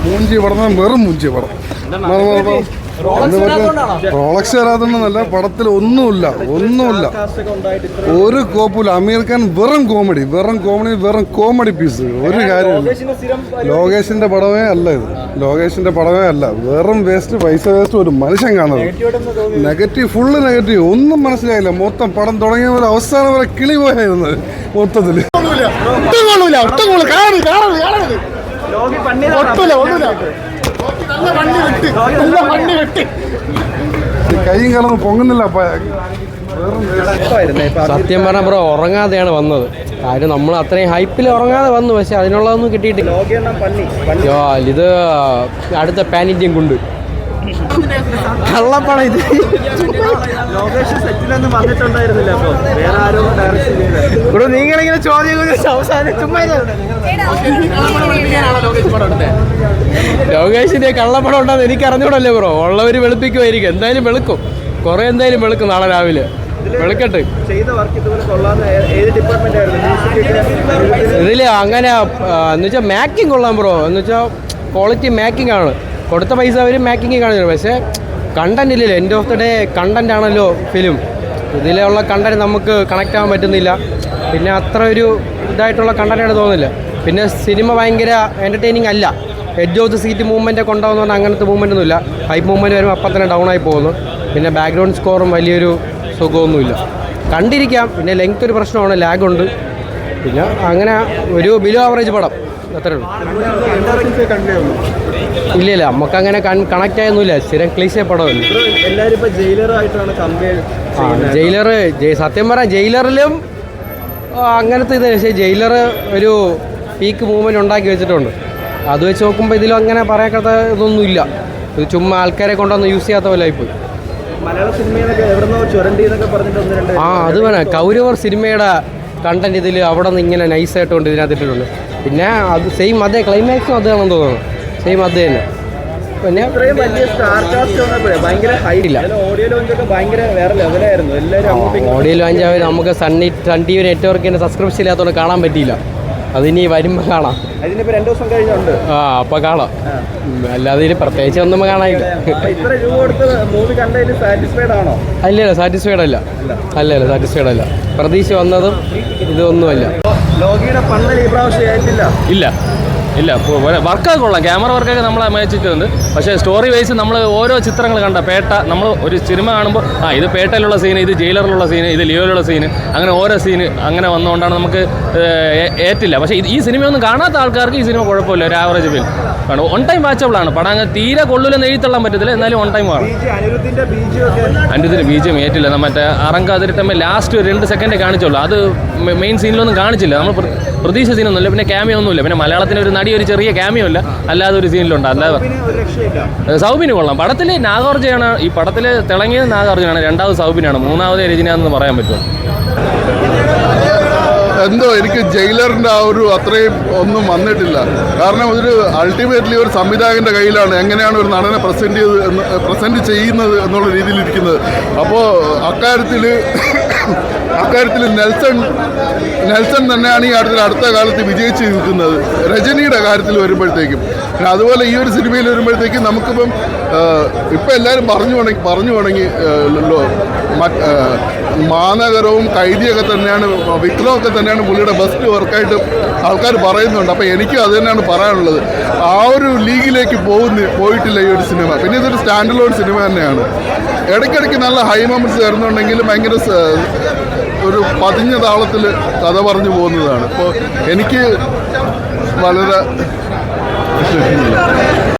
മൂഞ്ചി പടം വെറും മൂഞ്ചി പടം. റോളക്സ് വരാതൊന്നുമല്ല, പടത്തിൽ ഒന്നുമില്ല. ഒരു കോപ്പില്ല. അമീർ ഖാൻ വെറും കോമഡി പീസ്. ഒരു കാര്യമില്ല. ലോകേഷിന്റെ പടമേ അല്ല ഇത്. വെറും വേസ്റ്റ്, പൈസ വേസ്റ്റ്. ഒരു മനുഷ്യൻ കാണുന്നത് നെഗറ്റീവ്, ഫുള്ള് നെഗറ്റീവ്. ഒന്നും മനസ്സിലായില്ല. മൊത്തം പടം തുടങ്ങിയ പോലെ അവസാനം വരെ കിളി പോയായിരുന്നത് മൊത്തത്തില്. കൈയും കലർന്ന് പൊങ്ങുന്നില്ല. സത്യം പറഞ്ഞ ബ്രോ ഉറങ്ങാതെയാണ് വന്നത്. കാര്യം നമ്മൾ അത്രയും ഹൈപ്പിൽ ഉറങ്ങാതെ വന്നു, പക്ഷെ അതിനുള്ളതൊന്നും കിട്ടിയിട്ടില്ല. ഇത് അടുത്ത പാൻ ഇന്ത്യൻ കൊണ്ട് കള്ളപ്പണം ഇത്. ഇവിടെ നിങ്ങളിങ്ങനെ ചോദ്യം ലോകേഷിന്റെ കള്ളപ്പണം ഉണ്ടെന്ന് എനിക്ക് അറിഞ്ഞൂടല്ലേ ബ്രോ. ഉള്ളവര് വെളുപ്പിക്കുമായിരിക്കും. എന്തായാലും വെളുക്കും, കുറെ എന്തായാലും വെളുക്കും. നാളെ രാവിലെ വെളുക്കട്ടെ. ഇതില് അങ്ങനെ എന്നുവെച്ചാൽ മേക്കിംഗ് കൊള്ളാം ബ്രോ. എന്നുവെച്ചാൽ ക്വാളിറ്റി മേക്കിംഗ് ആണ്. കൊടുത്ത പൈസ അവർ മേക്കിംഗ് കാണിച്ചു. പക്ഷേ കണ്ടന്റ് ഇല്ലല്ലോ. End of the day content ആണല്ലോ ഫിലിം. ഇതിലുള്ള കണ്ടന്റ് നമുക്ക് കണക്ട് ആവാൻ പറ്റുന്നില്ല. പിന്നെ അത്ര ഒരു ഇതായിട്ടുള്ള കണ്ടന്റാണ് തോന്നുന്നില്ല. പിന്നെ സിനിമ ഭയങ്കര എൻ്റർടൈനിങ് അല്ല. Edge of the seat movement ഒക്കെ ഉണ്ടാകുന്ന പറഞ്ഞാൽ അങ്ങനത്തെ മൂവ്മെൻ്റ് ഒന്നുമില്ല. ഹൈപ്പ് മൂവ്മെൻറ്റ് വരുമ്പോൾ അപ്പം തന്നെ ഡൗൺ ആയി പോകുന്നു. പിന്നെ ബാക്ക്ഗ്രൗണ്ട് സ്കോറും വലിയൊരു സുഖമൊന്നുമില്ല. കണ്ടിരിക്കാം. പിന്നെ ലെങ്ത് ഒരു പ്രശ്നമാണ്, ലാഗുണ്ട്. പിന്നെ അങ്ങനെ ഒരു ബിലോ ആവറേജ് പടം അത്രേ ഉള്ളൂ. ഇല്ല നമുക്കങ്ങനെ കണക്ട് ആയൊന്നുമില്ല. സ്ഥിരം ക്ലീശേ പടമല്ല. ജയിലർ സത്യം പറയാം, ജയിലറിലും അങ്ങനത്തെ ഇത്. പക്ഷേ ജയിലർ ഒരു പീക്ക് മൂവ്മെൻറ്റ് ഉണ്ടാക്കി വെച്ചിട്ടുണ്ട്. അത് വെച്ച് നോക്കുമ്പോൾ ഇതിലും അങ്ങനെ പറയാത്ത ഇതൊന്നും ഇല്ല. ഇത് ചുമ്മാ ആൾക്കാരെ കൊണ്ടൊന്നും യൂസ് ചെയ്യാത്ത പോലെ ആയിപ്പോയി. അത് വേണം. കൗരവർ സിനിമയുടെ കണ്ടന്റ് ഇതിൽ അവിടെ നിന്ന് ഇങ്ങനെ നൈസായിട്ട് കൊണ്ട് ഇതിനകത്തിട്ടുണ്ട്. പിന്നെ അത് സെയിം അതേ ക്ലൈമാക്സും അത് ആണെന്ന് തോന്നുന്നു. സെയിം അത് തന്നെ. പിന്നെ ഓഡിയോ ലോഞ്ച് ആയി നമുക്ക് സൺ ടി വി നെറ്റ്വർക്കിൻ്റെ സബ്സ്ക്രിപ്ഷൻ ഇല്ലാത്തതുകൊണ്ട് കാണാൻ പറ്റിയില്ല. അതിനി വരുമ്പോൾ കാണാം. അപ്പോൾ കാണാം. അല്ലാതെ ഇതിൽ പ്രത്യേകിച്ച് ഒന്നും കാണാനില്ല. അല്ലല്ല സാറ്റിസ്ഫൈഡ് അല്ല. പ്രതീക്ഷ വന്നതും ഇതൊന്നുമല്ല. ഇല്ല വർക്കൊക്കെ കൊള്ളാം. ക്യാമറ വർക്കൊക്കെ നമ്മളെ മേച്ചിട്ടുണ്ട്. പക്ഷേ സ്റ്റോറി വൈസ് നമ്മൾ ഓരോ ചിത്രങ്ങൾ കണ്ട പേട്ട, നമ്മൾ ഒരു സിനിമ കാണുമ്പോൾ ഇത് പേട്ടയിലുള്ള സീന്, ഇത് ജയിലറിലുള്ള സീന്, ഇത് ലിയോയിലുള്ള സീന്, അങ്ങനെ ഓരോ സീന് അങ്ങനെ വന്നുകൊണ്ടാണ് നമുക്ക് ഏറ്റില്ല. പക്ഷേ ഈ സിനിമയൊന്നും കാണാത്ത ആൾക്കാർക്ക് ഈ സിനിമ കുഴപ്പമില്ല. ഒരു ആവറേജ് ഫിലിം ആണ്. ഓൺ ടൈം വാച്ചബിളാണ്. പടം അങ്ങനെ തീരെ കൊള്ളില്ലെന്ന് എഴുതിത്തള്ളാൻ പറ്റത്തില്ല. എന്നാലും ഓൺ ടൈം ആണ്. അനിരുദ്ധിൻ്റെ ബീജിയം ഏറ്റില്ല. മറ്റേ അറങ്കാതിരിട്ടമ്മ ലാസ്റ്റ് 2 സെക്കൻഡേ കാണിച്ചുള്ളൂ. അത് മെയിൻ സീനിലൊന്നും കാണിച്ചില്ല. നമ്മൾ പ്രതീക്ഷ സീനൊന്നുമില്ല. പിന്നെ ക്യാമിയോ ഒന്നുമില്ല. പിന്നെ മലയാളത്തിന് ഒരു നടി ഒരു ചെറിയ ക്യാമിയോ ഇല്ല. അല്ലാതെ ഒരു സീനിലുണ്ട്. അല്ലാതെ സൗബിന് കൊള്ളാം. പടത്തിൽ നാഗാർജുനാണ്. ഈ പടത്തിൽ തിളങ്ങിയത് നാഗാർജുനാണ്. രണ്ടാമത് സൗബിനാണ്. മൂന്നാമത് രജനിയാണെന്ന് പറയാൻ പറ്റുമോ? എന്തോ എനിക്ക് ജയിലറിൻ്റെ ആ ഒരു അത്രയും ഒന്നും വന്നിട്ടില്ല. കാരണം ഒരു അൾട്ടിമേറ്റ്ലി ഒരു സംവിധായകൻ്റെ കയ്യിലാണ് എങ്ങനെയാണ് ഒരു നടനെ പ്രസൻറ്റ് ചെയ്യുന്നത് എന്നുള്ള രീതിയിലിരിക്കുന്നത്. അപ്പോൾ അക്കാര്യത്തിൽ നെൽസൺ തന്നെയാണ് ഈ അടുത്ത കാലത്ത് വിജയിച്ച് നിൽക്കുന്നത്. രജനിയുടെ കാര്യത്തിൽ വരുമ്പോഴത്തേക്കും, പിന്നെ അതുപോലെ ഈ ഒരു സിനിമയിൽ വരുമ്പോഴത്തേക്കും നമുക്കിപ്പം ഇപ്പം എല്ലാവരും പറഞ്ഞു തുടങ്ങി മാനകരവും കൈദിയൊക്കെ തന്നെയാണ്, വിക്രമൊക്കെ തന്നെയാണ് പുള്ളിയുടെ ബെസ്റ്റ് വർക്കായിട്ട് ആൾക്കാർ പറയുന്നുണ്ട്. അപ്പോൾ എനിക്കും അത് തന്നെയാണ് പറയാനുള്ളത്. ആ ഒരു ലീഗിലേക്ക് പോയിട്ടില്ല ഈ ഒരു സിനിമ. പിന്നെ ഇതൊരു സ്റ്റാൻഡ് അലോൺ സിനിമ തന്നെയാണ്. ഇടയ്ക്കിടയ്ക്ക് നല്ല ഹൈ മൊമെന്റ്സ് വരുന്നുണ്ടെങ്കിലും ഭയങ്കര ഒരു പതിഞ്ഞ താളത്തിൽ കഥ പറഞ്ഞു പോകുന്നതാണ്. അപ്പോൾ എനിക്ക് വളരെ